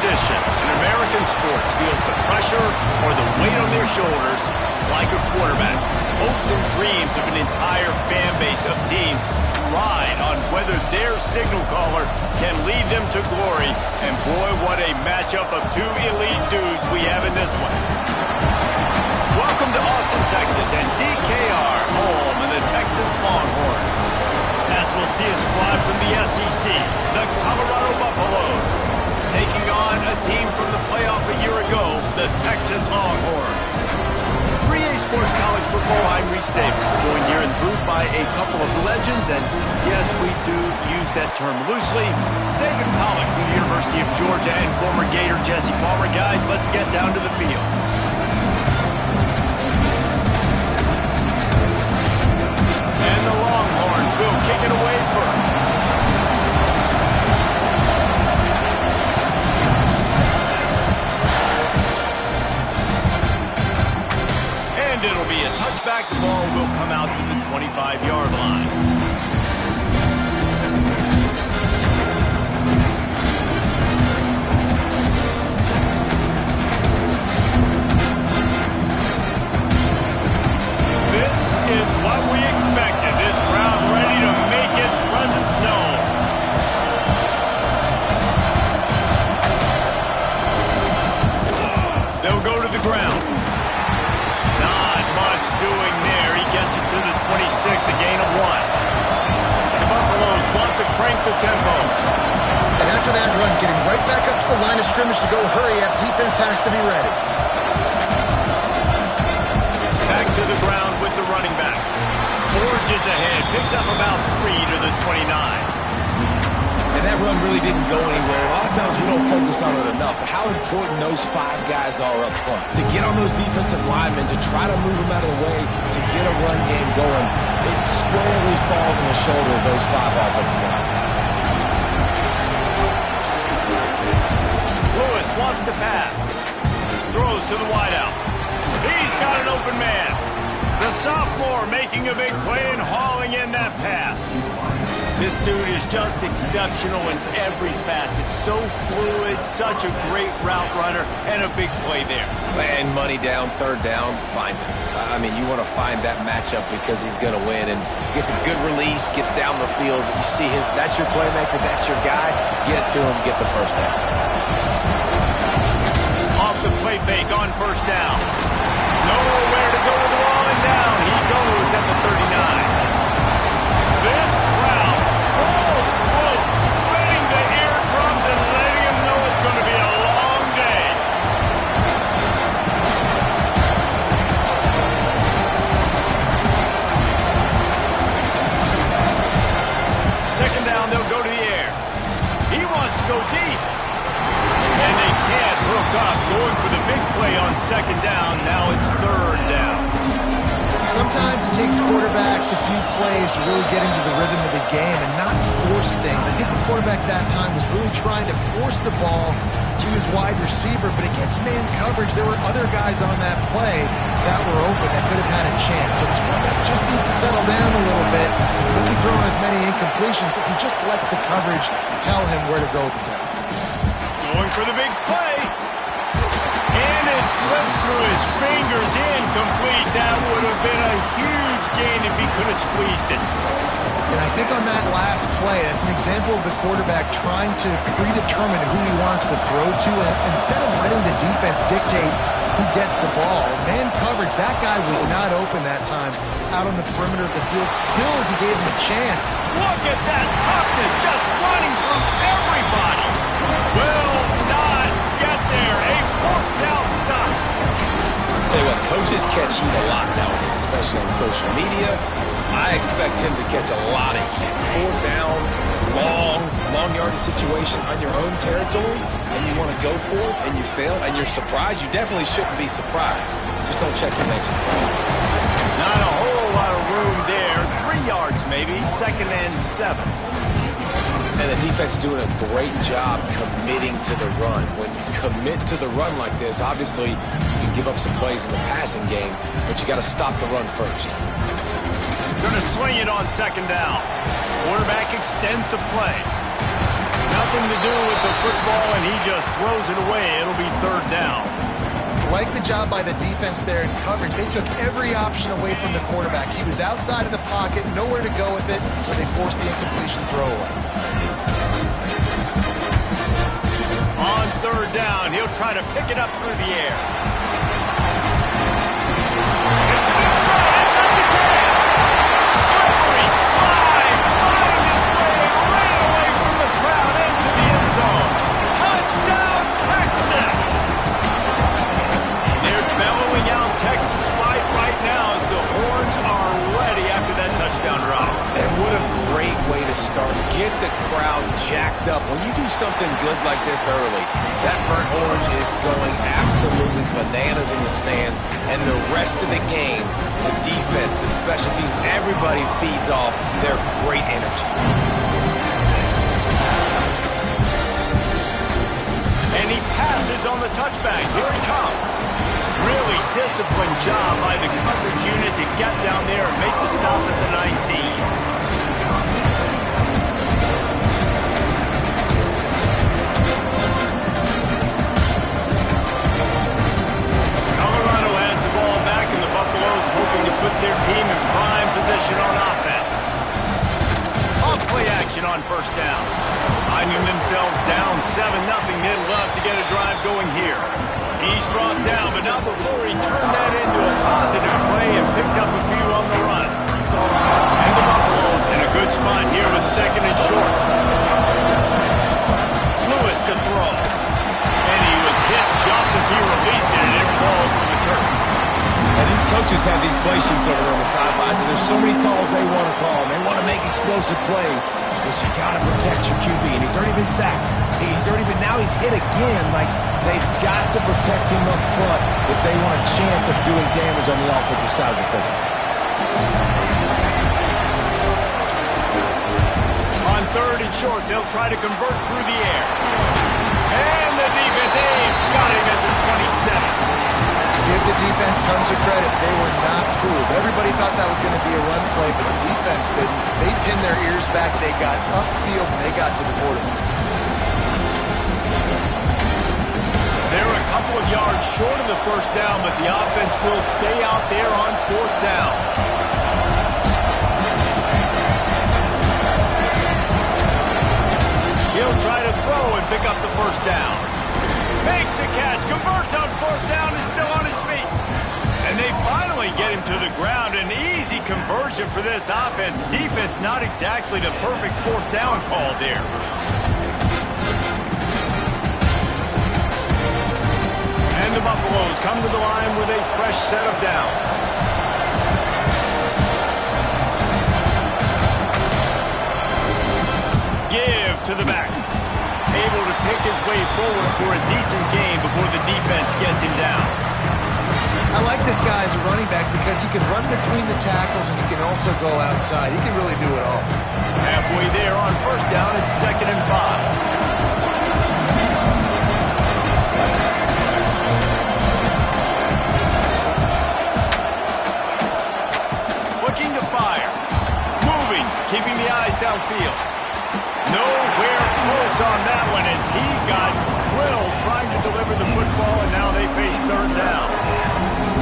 position in American sports feels the pressure or the weight on their shoulders like a quarterback. Hopes and dreams of an entire fan base of teams ride on whether their signal caller can lead them to glory. And boy, what a matchup of two elite dudes we have in this one. Welcome to Austin, Texas, and DKR, home of the Texas Longhorns. As we'll see a squad from the SEC, the Colorado Buffaloes, taking on a team from the playoff a year ago, the Texas Longhorns. 3A Sports College Football, I'm Reese Davis, joined here in booth by a couple of legends, and yes, we do use that term loosely. David Pollack from the University of Georgia and former Gator Jesse Palmer. Guys, let's get down to the field. And the Longhorns will kick it away first. And it'll be a touchback. The ball will come out to the 25-yard line. This is what we expected. This crowd ready to make its presence known. They'll go to the ground. Not much doing there. He gets it to the 26, a gain of 1. The Buffaloes want to crank the tempo. And after that run, getting right back up to the line of scrimmage to go hurry up, defense has to be ready. Back to the ground with the running back. Forges ahead, picks up about 3 to the 29. And that run really didn't go anywhere. A lot of times we don't focus on it enough. How important those 5 guys are up front. To get on those defensive linemen, to try to move them out of the way, to get a run game going, it squarely falls on the shoulder of those 5 offensive linemen. Lewis wants to pass. Throws to the wideout. He's got an open man. The sophomore making a big play and hauling in that pass. This dude is just exceptional in every facet. So fluid, such a great route runner, and a big play there. And money down, third down, find him. I mean, you want to find that matchup because he's going to win. And gets a good release, gets down the field. You see that's your playmaker, that's your guy. Get it to him, get the first down. Off the play fake on first down. Nowhere to go with the wall and down. He goes at the 39. This crowd, full throat, spreading the eardrums and letting him know it's going to be a long day. Second down, they'll go to the air. He wants to go deep. And they can't hook up, going for the big play on second down. Now it's third down. Sometimes it takes quarterbacks a few plays to really get into the rhythm of the game and not force things. I think the quarterback that time was really trying to force the ball to his wide receiver, but against man coverage, there were other guys on that play that were open that could have had a chance. So this quarterback just needs to settle down a little bit. Won't be throwing as many incompletions if he just lets the coverage tell him where to go with the ball. Going for the big play. And it slips through his fingers, incomplete. That would have been a huge gain if he could have squeezed it. And I think on that last play, that's an example of the quarterback trying to predetermine who he wants to throw to, and instead of letting the defense dictate who gets the ball. Man coverage, that guy was not open that time out on the perimeter of the field. Still, if he gave him a chance. Look at that toughness, just running through everybody. Will not get there. A fourth down stop. Tell you what, coaches catch heat a lot nowadays, especially on social media. I expect him to catch a lot of heat. Fourth down, long yardage situation on your own territory, and you want to go for it, and you fail, and you're surprised. You definitely shouldn't be surprised. Just don't check your mentions. Not a whole lot of room there. 3 yards maybe, 2nd and 7. And the defense doing a great job committing to the run. When you commit to the run like this, obviously you can give up some plays in the passing game, but you got to stop the run first. Going to swing it on 2nd down. Quarterback extends the play. Now nothing to do with the football, and he just throws it away. It'll be third down. Like the job by the defense there in coverage. They took every option away from the quarterback. He was outside of the pocket, nowhere to go with it, so they forced the incompletion throwaway. On third down, he'll try to pick it up through the air. It's a big strike inside the 10. Slippery slide, find his way right away from the crowd into the end zone. Touchdown, Texas! They're bellowing out Texas fight right now as the horns are ready after that touchdown drop. And what a great way to start. Get the crowd jacked up. When you do something good like this early, that burnt orange is going absolutely bananas in the stands. And the rest of the game, the defense, the special teams, everybody feeds off their great energy. And he passes on the touchback. Here he comes. Really disciplined job by the coverage unit to get down there and make the stop at the 19. Colorado has the ball back, and the Buffaloes hoping to put their team in prime position on offense. Off play action on first down. Finding themselves down 7-0, they'd love to get a drive going here. He's brought down, but not before he turned that into a positive play and picked up a few on the run. And the Buffaloes in a good spot here with second and short. Lewis to throw. And he was hit just as he released it, and it falls to the turf. And these coaches have these play sheets over there on the sidelines, and there's so many calls they want to call. They want to make explosive plays, but you got to protect your QB, and he's already been sacked. Now he's hit again. Like, they've got to protect him up front if they want a chance of doing damage on the offensive side of the football. On third and short, they'll try to convert through the air. And the defense, got him at the 27. Give the defense tons of credit. They were not fooled. Everybody thought that was going to be a run play, but the defense didn't. They pinned their ears back. They got upfield, and they got to the quarterback. They're a couple of yards short of the first down, but the offense will stay out there on fourth down. He'll try to throw and pick up the first down. Makes a catch, converts on fourth down, is still on his feet. And they finally get him to the ground. An easy conversion for this offense. Defense not exactly the perfect fourth down call there. And the Buffaloes come to the line with a fresh set of downs. Give to the back. Able to pick his way forward for a decent gain before the defense gets him down. I like this guy as a running back because he can run between the tackles and he can also go outside. He can really do it all. Halfway there on first down, it's 2nd and 5. Looking to fire. Moving, keeping the eyes downfield. Nowhere close on that one as he got drilled trying to deliver the football, and now they face third down.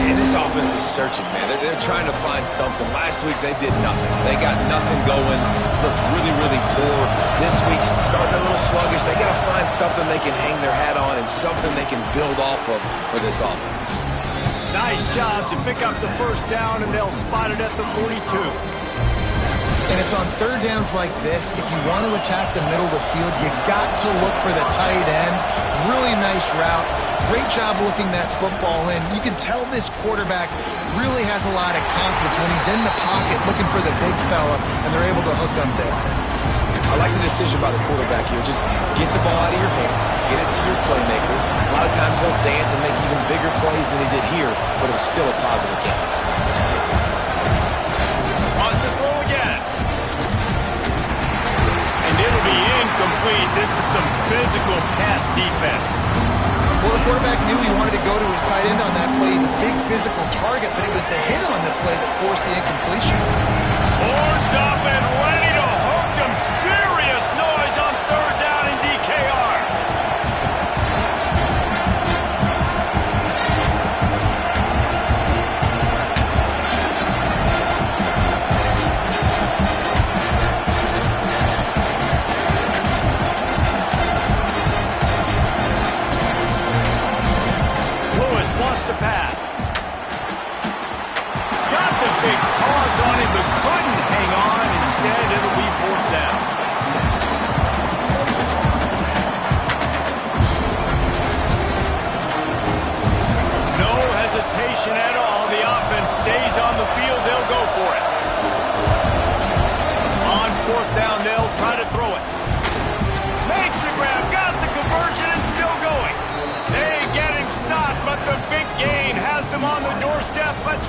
Yeah, this offense is searching, man. They're trying to find something. Last week, they did nothing. They got nothing going. Looked really, really poor. This week, starting a little sluggish. They got to find something they can hang their hat on and something they can build off of for this offense. Nice job to pick up the first down, and they'll spot it at the 42. And it's on third downs like this. If you want to attack the middle of the field, you got to look for the tight end. Really nice route. Great job looking that football in. You can tell this quarterback really has a lot of confidence when he's in the pocket looking for the big fella, and they're able to hook up there. I like the decision by the quarterback here. Just get the ball out of your hands, get it to your playmaker. A lot of times they'll dance and make even bigger plays than he did here, but it was still a positive game. Wants to throw again. And it'll be incomplete. This is some physical pass defense. Well, the quarterback knew he wanted to go to his tight end on that play. He's a big physical target, but it was the hit on the play that forced the incompletion. Horns up and ready to hook him. Serious noise on third down and DK.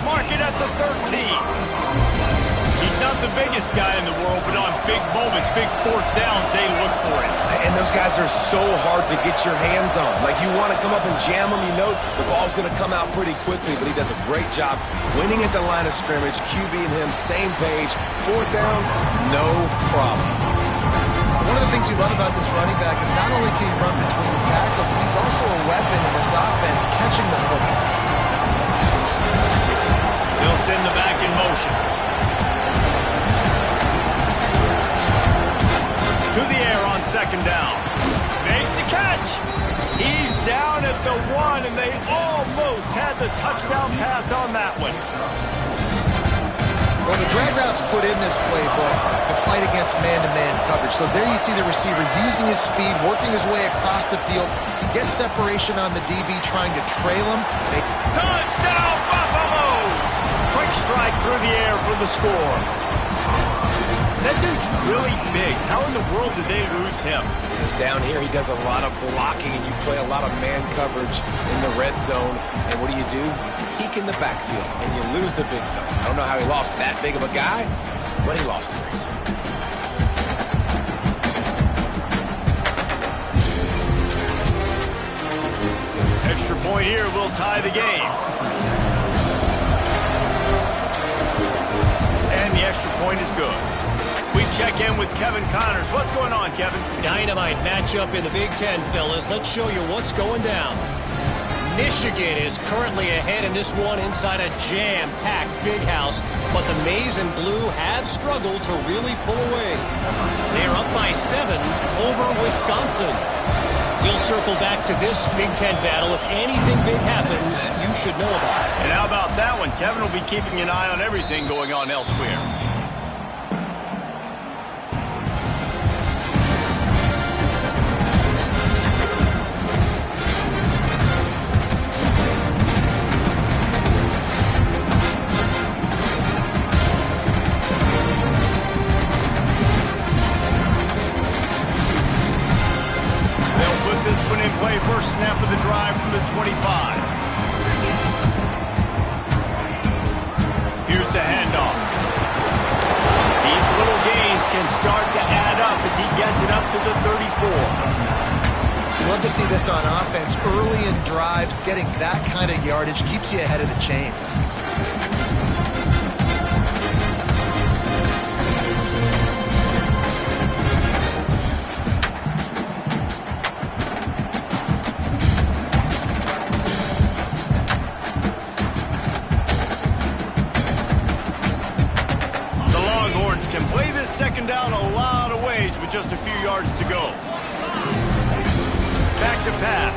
Mark it at the 13. He's not the biggest guy in the world, but on big moments, big fourth downs, they look for it. And those guys are so hard to get your hands on. Like, you want to come up and jam them, you know the ball's going to come out pretty quickly, but he does a great job winning at the line of scrimmage. QB and him, same page. Fourth down, no problem. One of the things you love about this running back is not only can he run between the tackles, but he's also a weapon in this offense catching the football. They'll send the back in motion. To the air on second down. Makes the catch. He's down at the 1, and they almost had the touchdown pass on that one. Well, the drag route's put in this playbook to fight against man-to-man coverage. So there you see the receiver using his speed, working his way across the field. He gets separation on the DB trying to trail him. Touchdown, Buffaloes! Quick strike through the air for the score. That dude's really big. How in the world did they lose him? Because down here he does a lot of blocking, and you play a lot of man coverage in the red zone. And what do? You peek in the backfield, and you lose the big fella. I don't know how he lost that big of a guy, but he lost a race. Extra point here will tie the game. And the extra point is good. We check in with Kevin Connors. What's going on, Kevin? Dynamite matchup in the Big Ten, fellas. Let's show you what's going down. Michigan is currently ahead in this one inside a jam-packed big house, but the Maize and Blue have struggled to really pull away. They are up by 7 over Wisconsin. We'll circle back to this Big Ten battle. If anything big happens, you should know about it. And how about that one? Kevin will be keeping an eye on everything going on elsewhere. First snap of the drive from the 25. Here's the handoff. These little gains can start to add up as he gets it up to the 34. You love to see this on offense. Early in drives, getting that kind of yardage keeps you ahead of the chains. Second down a lot of ways with just a few yards to go. Back to pass.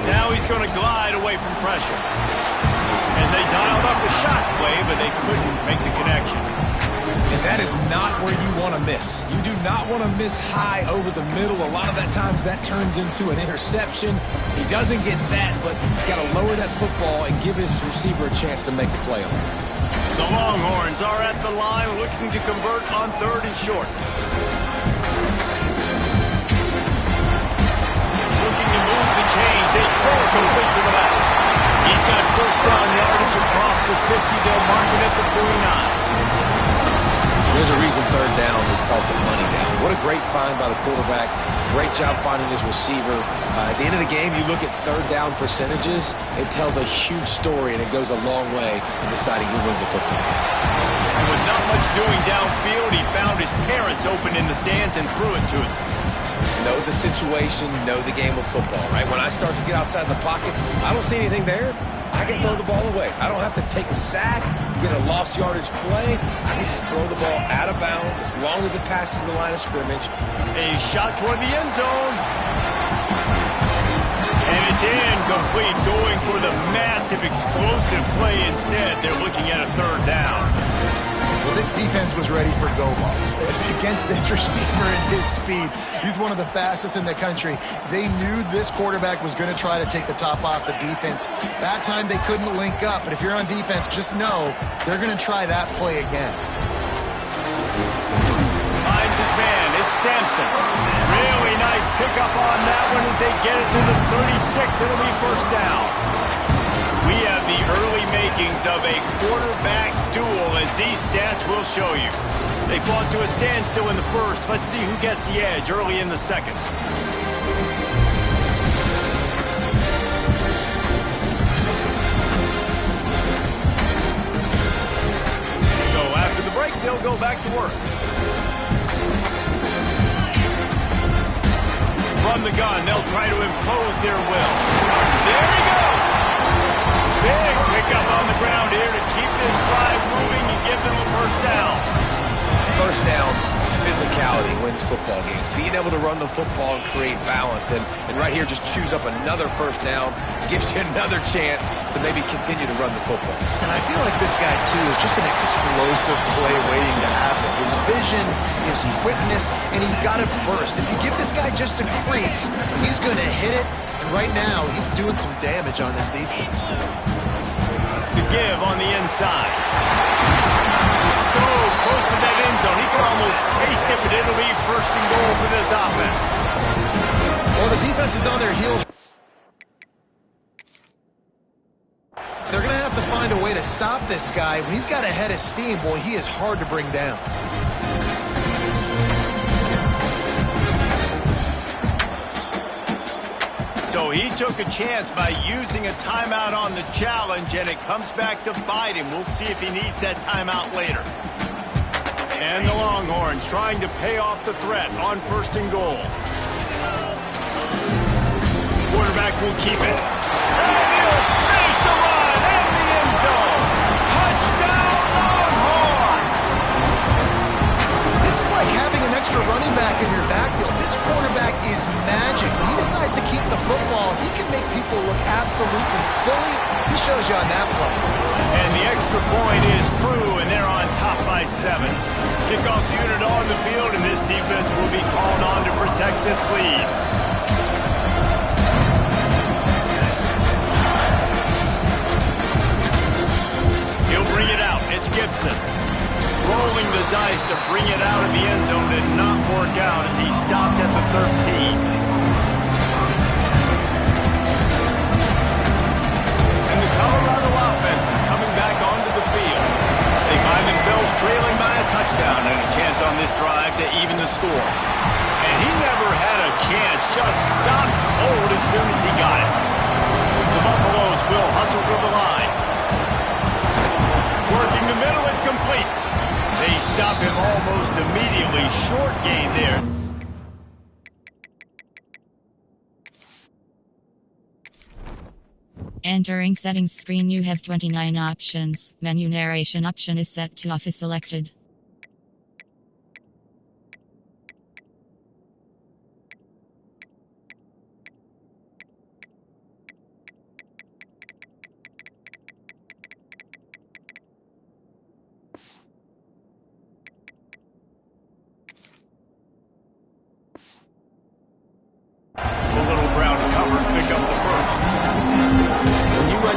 Now he's going to glide away from pressure. And they dialed up a shot play, but they couldn't make the connection. And that is not where you want to miss. You do not want to miss high over the middle. A lot of that times that turns into an interception. He doesn't get that, but you got to lower that football and give his receiver a chance to make a play on it. The Longhorns are at the line looking to convert on 3rd and short. Looking to move the chains. They throw it complete to the back. He's got first down yardage across the 50. They'll mark it at the 49. There's a reason 3rd down is called the money down. What a great find by the quarterback. Great job finding his receiver. At the end of the game, you look at 3rd down percentages. It tells a huge story, and it goes a long way in deciding who wins a football game. And with not much doing downfield, he found his parents open in the stands and threw it to them. Know the situation, know the game of football, right? When I start to get outside the pocket, I don't see anything there. I can throw the ball away. I don't have to take a sack, get a lost yardage play. I can just throw the ball out of bounds as long as it passes the line of scrimmage. A shot toward the end zone. And it's incomplete, going for the massive, explosive play instead. They're looking at a 3rd down. Well, this defense was ready for go balls. Against this receiver and his speed, he's one of the fastest in the country. They knew this quarterback was going to try to take the top off the defense. That time they couldn't link up, but if you're on defense, just know they're going to try that play again. Finds his man. It's Sampson. Really nice pickup on that one as they get it to the 36. It'll be first down. We have the early makings of a quarterback duel, as these stats will show you. They fought to a standstill in the first. Let's see who gets the edge early in the second. So after the break, they'll go back to work. From the gun, they'll try to impose their will. There he goes! Big pickup on the ground here to keep this drive moving and give them a first down. First down, physicality wins football games. Being able to run the football and create balance. And right here, just choose up another first down. Gives you another chance to maybe continue to run the football. And I feel like this guy, too, is just an explosive play waiting to happen. His vision, his quickness, and he's got it burst. If you give this guy just a crease, he's going to hit it. And right now, he's doing some damage on this defense. The give on the inside. So close to that end zone. He can almost taste it, but it'll be first and goal for this offense. Well, the defense is on their heels. They're going to have to find a way to stop this guy. When he's got a head of steam, boy, he is hard to bring down. So he took a chance by using a timeout on the challenge, and it comes back to bite him. We'll see if he needs that timeout later. And the Longhorns trying to pay off the threat on first and goal. Quarterback will keep it. And he'll finish the run in the end zone. Touchdown, Longhorns! This is like having an extra running back in your backfield. This quarterback is magic. When he decides to keep the football, he can make people look absolutely silly. He shows you on that play. And the extra point is true, and they're on top by 7. Kickoff unit on the field, and this defense will be called on to protect this lead. He'll bring it out. It's Gibson. Rolling the dice to bring it out of the end zone did not work out as he stopped at the 13. And the Colorado offense is coming back onto the field. They find themselves trailing by a touchdown and a chance on this drive to even the score. And he never had a chance, just stopped cold as soon as he got it. The Buffaloes will hustle to the line. Working the middle, it's complete. They stop him almost immediately. Short gain there. Entering settings screen, you have 29 options. Menu narration option is set to off is selected.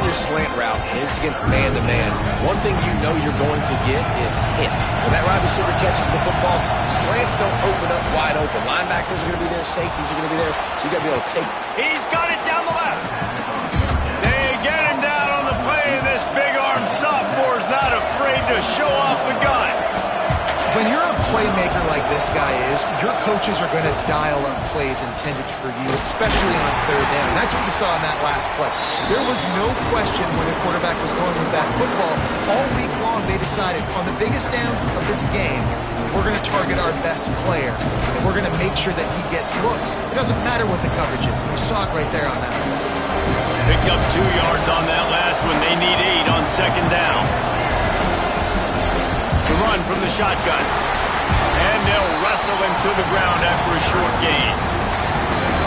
Slant route, and it's against man-to-man. One thing you know you're going to get is hit. When that wide receiver catches the football, slants don't open up wide open. Linebackers are going to be there, safeties are going to be there, so you got to be able to take. He's got it down the left. They get him down on the play, and this big-arm sophomore's not afraid to show off the gun. When you're a playmaker like this guy is, your coaches are going to dial up plays intended for you, especially on third down. That's what you saw in that last play. There was no question where the quarterback was going with that football. All week long, they decided on the biggest downs of this game, we're going to target our best player, and we're going to make sure that he gets looks. It doesn't matter what the coverage is. You saw it right there on that. Picked up 2 yards on that last one. They need 8 on second down. The run from the shotgun. And they'll wrestle him to the ground after a short gain.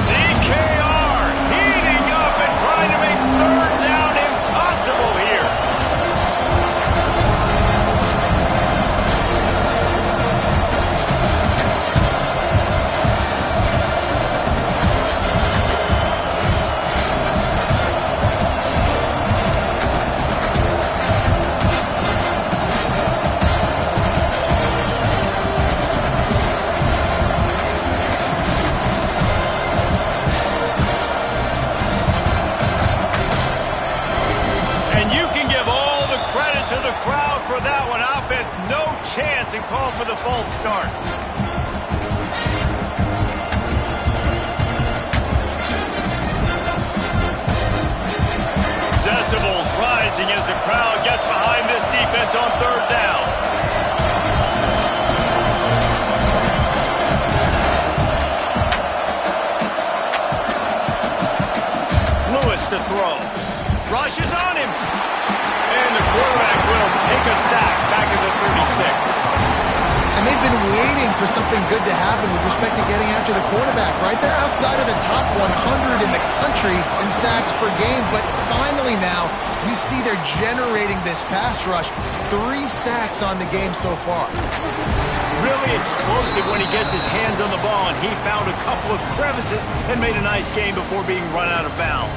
DKR heating up and trying to make third down impossible here. off with a false start. Decibels rising as the crowd gets behind this defense on third down. Lewis to throw. Rush is on him. And the quarterback will take a sack back at the 36. And they've been waiting for something good to happen with respect to getting after the quarterback, right? They're outside of the top 100 in the country in sacks per game, but finally now you see they're generating this pass rush. 3 sacks on the game so far. Really explosive when he gets his hands on the ball, and he found a couple of crevices and made a nice game before being run out of bounds.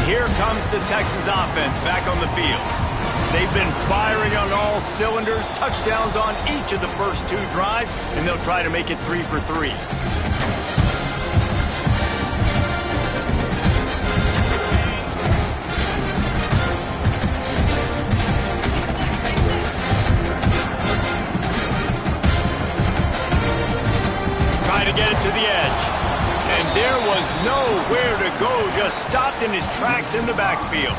Here comes the Texans offense back on the field. They've been firing on all cylinders, touchdowns on each of the first 2 drives, and they'll try to make it 3 for 3. Try to get it to the edge. And there was nowhere to go, just stopped in his tracks in the backfield.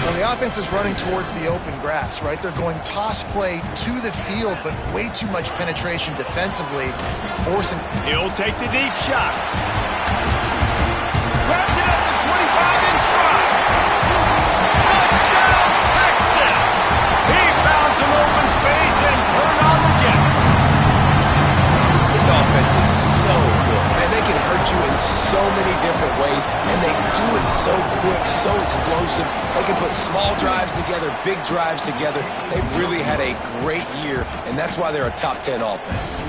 Well, the offense is running towards the open grass, right? They're going toss play to the field, but way too much penetration defensively, forcing... He'll take the deep shot. Grabs it at the 25 in stride. Touchdown, Texans! He found some open space and turned on the Jets. This offense is so good, man. They can hurt you in so many different ways, and they do it so quick, so explosive. They can put small drives together, big drives together. They've really had a great year, and that's why they're a top 10 offense.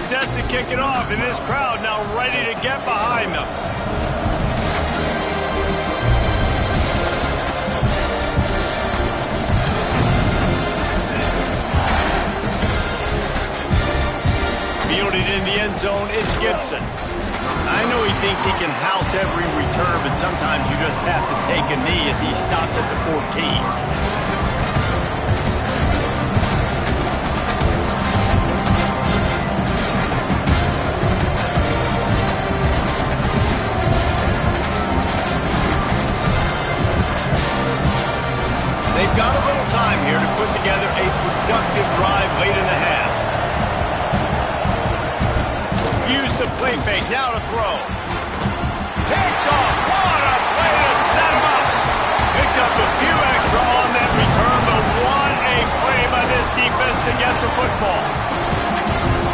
Set to kick it off, and this crowd now ready to get behind them. Fielded in the end zone, it's Gibson. I know he thinks he can house every return, but sometimes you just have to take a knee as he stopped at the 14. They've got a little time here to put together a productive drive late in the half. Use the play fake, now to throw. Picked off, what a play to set him up. Picked up a few extra on that return, but what a play by this defense to get the football.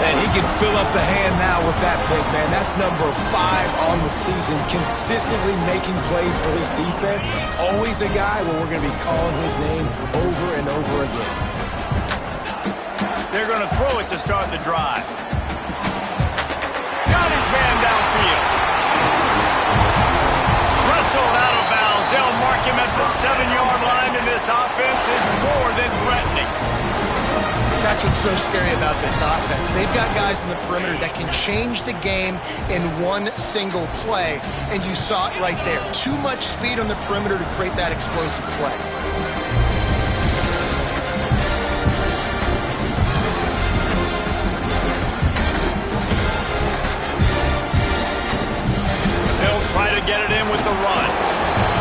And he can fill up the hand now with that pick, man. That's number 5 on the season, consistently making plays for his defense. Always a guy where we're going to be calling his name over and over again. They're going to throw it to start the drive. Got his man downfield. Wrestled out of bounds. They'll mark him at the 7-yard line, and this offense is more than threatening. That's what's so scary about this offense. They've got guys in the perimeter that can change the game in one single play, and you saw it right there. Too much speed on the perimeter to create that explosive play. They'll try to get it in with the run.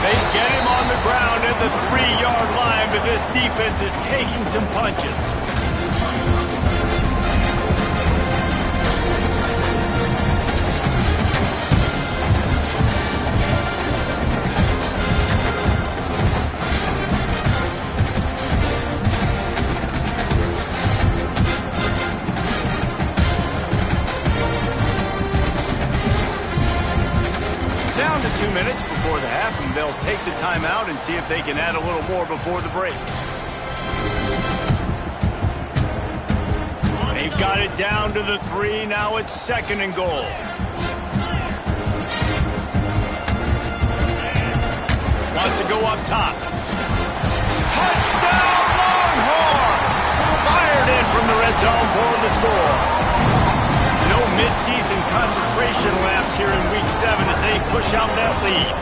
They get him on the ground at the 3-yard line, but this defense is taking some punches. Down to 2 minutes before the half, and they'll take the timeout and see if they can add a little more before the break. They've got it down to the 3. Now it's 2nd and goal. Wants to go up top. Touchdown, Longhorn! Fired in from the red zone for the score. No midseason concentration laps here in Week 7 as they push out that lead.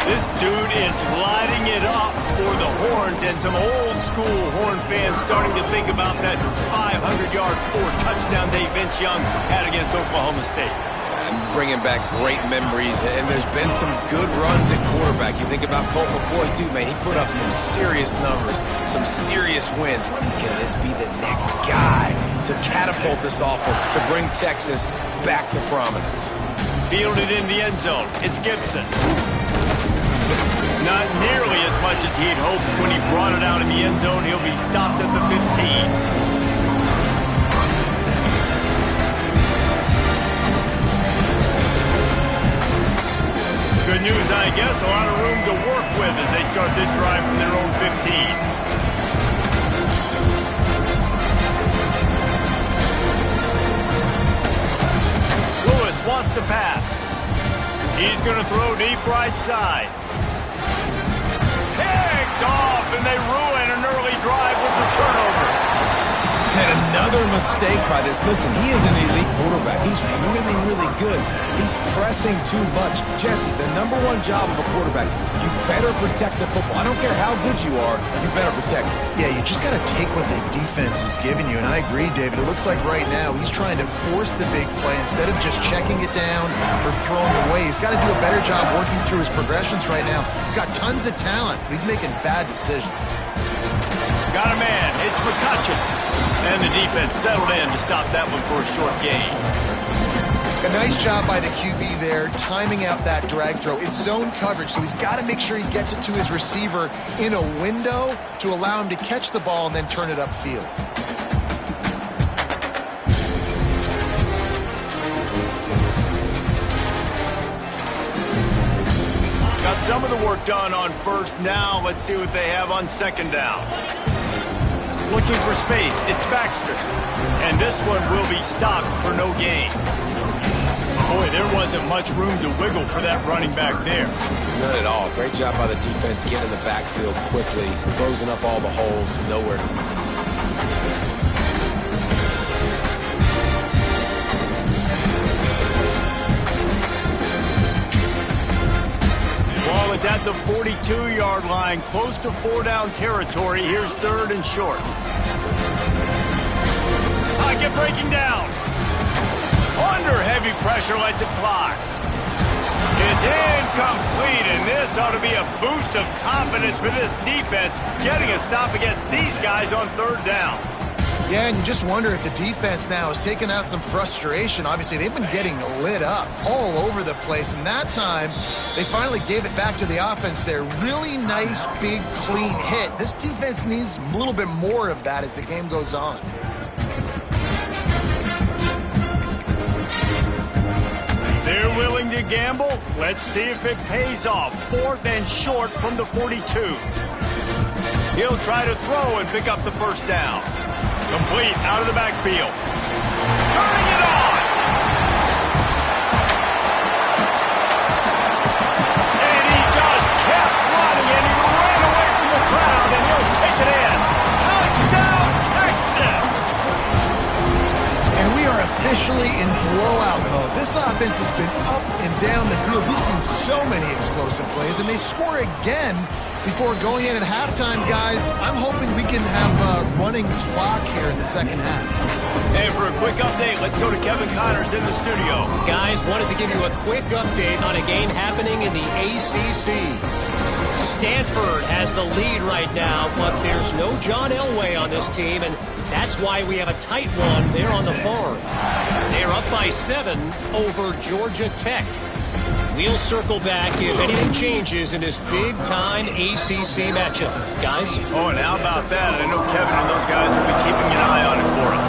This dude is lighting it up for the Horns, and some old-school Horn fans starting to think about that 500-yard, 4-touchdown day Vince Young had against Oklahoma State. Bringing back great memories, and there's been some good runs at quarterback. You think about Colt McCoy, too, man. He put up some serious numbers, some serious wins. Can this be the next guy to catapult this offense, to bring Texas back to prominence? Fielded in the end zone. It's Gibson. Not nearly as much as he'd hoped when he brought it out in the end zone. He'll be stopped at the 15. Good news, I guess. A lot of room to work with as they start this drive from their own 15. Lewis wants to pass. He's going to throw deep right side. Picked off, and they ruin an early drive with the turnover. And another mistake by this. Listen, he is an elite quarterback. He's really, really good. He's pressing too much. Jesse, the #1 job of a quarterback, you better protect the football. I don't care how good you are, you better protect it. Yeah, you just got to take what the defense is giving you, and I agree, David. It looks like right now he's trying to force the big play instead of just checking it down or throwing it away. He's got to do a better job working through his progressions right now. He's got tons of talent, but he's making bad decisions. Got a man. It's McCutcheon. And the defense settled in to stop that one for a short gain. A nice job by the QB there, timing out that drag throw. It's zone coverage, so he's got to make sure he gets it to his receiver in a window to allow him to catch the ball and then turn it upfield. Got some of the work done on 1st. Now let's see what they have on 2nd down. Looking for space, it's Baxter. And this one will be stopped for no gain. Boy, there wasn't much room to wiggle for that running back there. None at all. Great job by the defense getting in the backfield quickly, closing up all the holes, nowhere to go. It's at the 42-yard line, close to 4-down territory. Here's 3rd and short. Pocket breaking down. Under heavy pressure, lets it fly. It's incomplete, and this ought to be a boost of confidence for this defense, getting a stop against these guys on 3rd down. Yeah, and you just wonder if the defense now is taking out some frustration. Obviously, they've been getting lit up all over the place, and that time, they finally gave it back to the offense there. Really nice, big, clean hit. This defense needs a little bit more of that as the game goes on. They're willing to gamble. Let's see if it pays off. 4th and short from the 42. He'll try to throw and pick up the 1st down. Complete out of the backfield. Turning it on. And he just kept running, and he ran away from the crowd, and he'll take it in. Touchdown, Texas! And we are officially in blowout mode. This offense has been up and down the field. We've seen so many explosive plays, and they score again before going in at halftime, guys. I'm hoping we can have a running clock here in the 2nd half. And for a quick update, let's go to Kevin Connors in the studio. Guys, wanted to give you a quick update on a game happening in the ACC. Stanford has the lead right now, but there's no John Elway on this team, and that's why we have a tight one there on the farm. They're up by 7 over Georgia Tech. We'll circle back if anything changes in this big-time ACC matchup. Guys? Oh, and how about that? I know Kevin and those guys will be keeping an eye on it for us.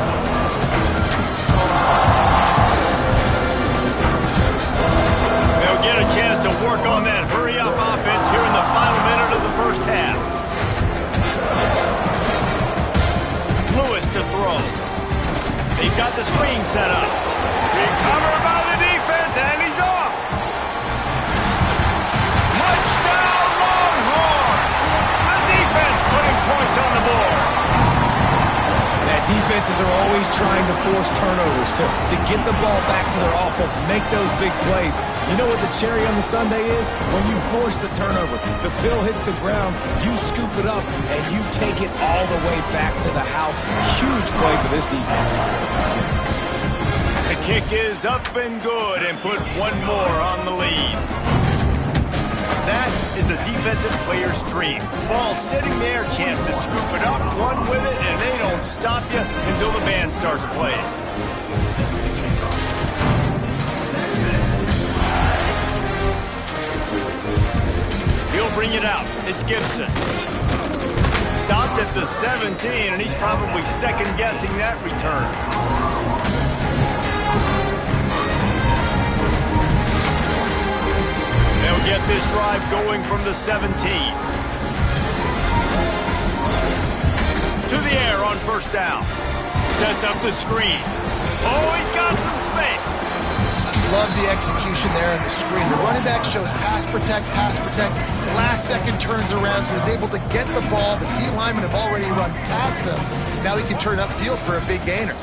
They'll get a chance to work on that hurry-up offense here in the final minute of the 1st half. Lewis to throw. He's got the screen set up. Recovered by the defense, and he's off. Touchdown, Longhorn! The defense putting points on the board. Defenses are always trying to force turnovers to get the ball back to their offense, make those big plays. You know what the cherry on the sundae is? When you force the turnover, the pill hits the ground, you scoop it up, and you take it all the way back to the house. Huge play for this defense. The kick is up and good and put one more on the lead. That is a defensive player's dream. Ball sitting there, chance to scoop it up, run with it, and they don't stop you until the band starts playing. He'll bring it out. It's Gibson. Stopped at the 17, and he's probably second-guessing that return. They'll get this drive going from the 17. To the air on first down. Sets up the screen. Oh, he's got some space. Love the execution there on the screen. The running back shows pass protect, pass protect. Last second turns around, so he's able to get the ball. The D linemen have already run past him. Now he can turn upfield for a big gainer.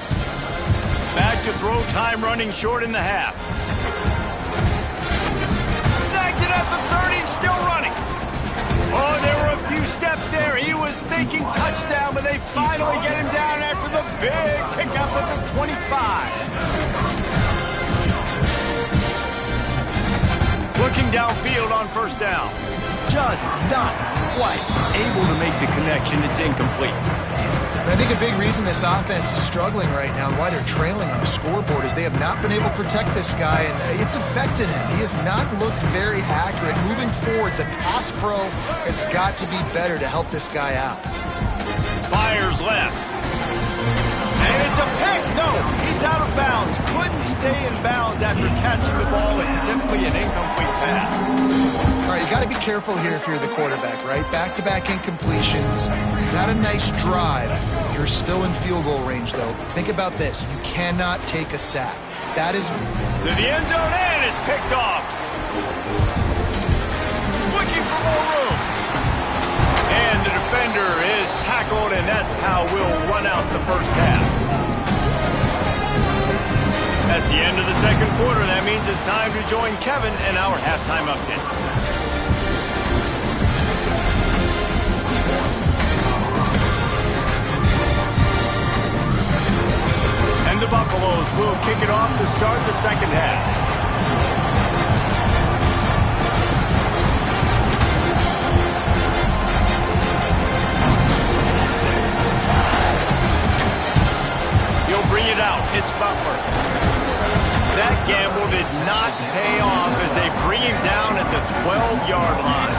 Back to throw time, running short in the half. At the 30, still running. Oh, there were a few steps there. He was thinking touchdown, but they finally get him down after the big pickup at the 25. Looking downfield on first down. Just not quite able to make the connection. It's incomplete. I think a big reason this offense is struggling right now and why they're trailing on the scoreboard is they have not been able to protect this guy, and it's affected him. He has not looked very accurate. Moving forward, the pass pro has got to be better to help this guy out. Fires left. And it's a pick. No, he's out of bounds. Couldn't stay in bounds after catching the ball. It's simply an incomplete pass. All right, you got to be careful here if you're the quarterback, right? Back-to-back incompletions. You've had a nice drive. You're still in field goal range, though. Think about this. You cannot take a sack. That is... To the end zone and is picked off. Looking for more room. And the defender is tackled, and that's how we'll run out the first half. That's the end of the second quarter. That means it's time to join Kevin in our halftime update. And the Buffaloes will kick it off to start the second half. He'll bring it out. It's Butler. That gamble did not pay off as they bring him down at the 12-yard line.